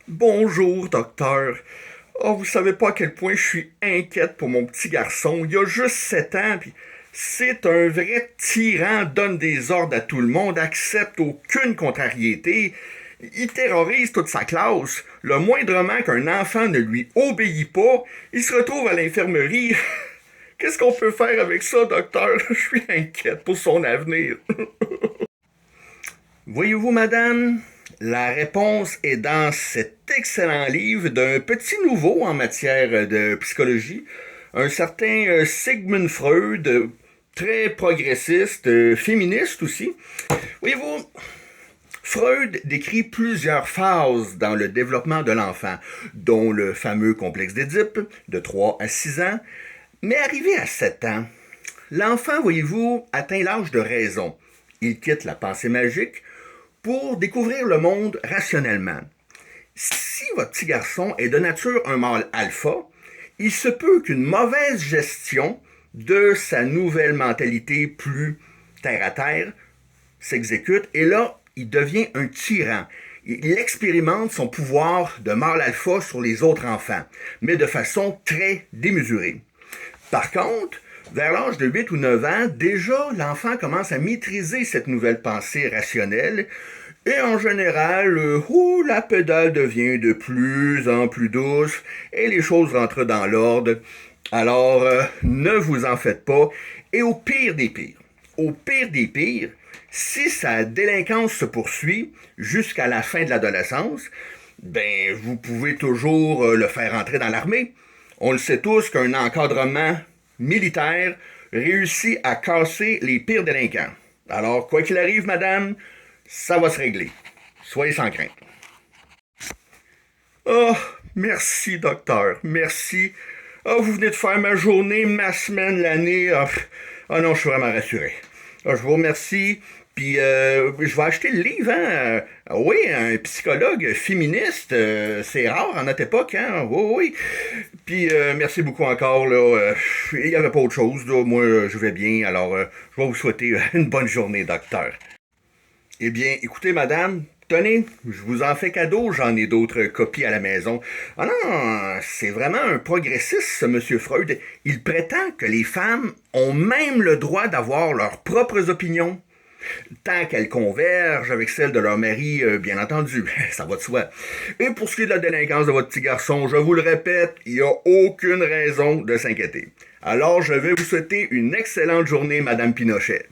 Bonjour, docteur. Oh, vous savez pas à quel point je suis inquiète pour mon petit garçon. Il a juste 7 ans, puis c'est un vrai tyran, donne des ordres à tout le monde, accepte aucune contrariété. Il terrorise toute sa classe. Le moindrement qu'un enfant ne lui obéit pas, il se retrouve à l'infirmerie. Qu'est-ce qu'on peut faire avec ça, docteur? Je suis inquiète pour son avenir. Voyez-vous, madame, la réponse est dans cet excellent livre d'un petit nouveau en matière de psychologie, un certain Sigmund Freud, très progressiste, féministe aussi. Voyez-vous, Freud décrit plusieurs phases dans le développement de l'enfant, dont le fameux complexe d'Édipe, de 3 à 6 ans, mais arrivé à 7 ans, l'enfant, voyez-vous, atteint l'âge de raison. Il quitte la pensée magique pour découvrir le monde rationnellement. Si votre petit garçon est de nature un mâle alpha, il se peut qu'une mauvaise gestion de sa nouvelle mentalité plus terre à terre s'exécute et là, il devient un tyran. Il expérimente son pouvoir de mâle alpha sur les autres enfants, mais de façon très démesurée. Par contre, vers l'âge de 8 ou 9 ans, déjà, l'enfant commence à maîtriser cette nouvelle pensée rationnelle et en général, la pédale devient de plus en plus douce et les choses rentrent dans l'ordre. Alors, ne vous en faites pas. Et au pire des pires, si sa délinquance se poursuit jusqu'à la fin de l'adolescence, ben, vous pouvez toujours le faire entrer dans l'armée. On le sait tous qu'un encadrement militaire réussit à casser les pires délinquants. Alors, quoi qu'il arrive, madame, ça va se régler. Soyez sans crainte. Oh, merci, docteur. Merci. Oh, vous venez de faire ma journée, ma semaine, l'année. Oh non, je suis vraiment rassuré. Je vous remercie. Puis, je vais acheter le livre, hein? Oui, un psychologue féministe, c'est rare en notre époque, hein? Oui, oui. Puis, merci beaucoup encore, là. Il n'y avait pas autre chose, là. Moi, je vais bien. Alors, je vais vous souhaiter une bonne journée, docteur. Eh bien, écoutez, madame, tenez, je vous en fais cadeau, j'en ai d'autres copies à la maison. Ah non, c'est vraiment un progressiste, ce monsieur Freud. Il prétend que les femmes ont même le droit d'avoir leurs propres opinions. Tant qu'elles convergent avec celles de leur mari, bien entendu, ça va de soi. Et pour ce qui est de la délinquance de votre petit garçon, je vous le répète, il n'y a aucune raison de s'inquiéter. Alors, je vais vous souhaiter une excellente journée, Madame Pinochet.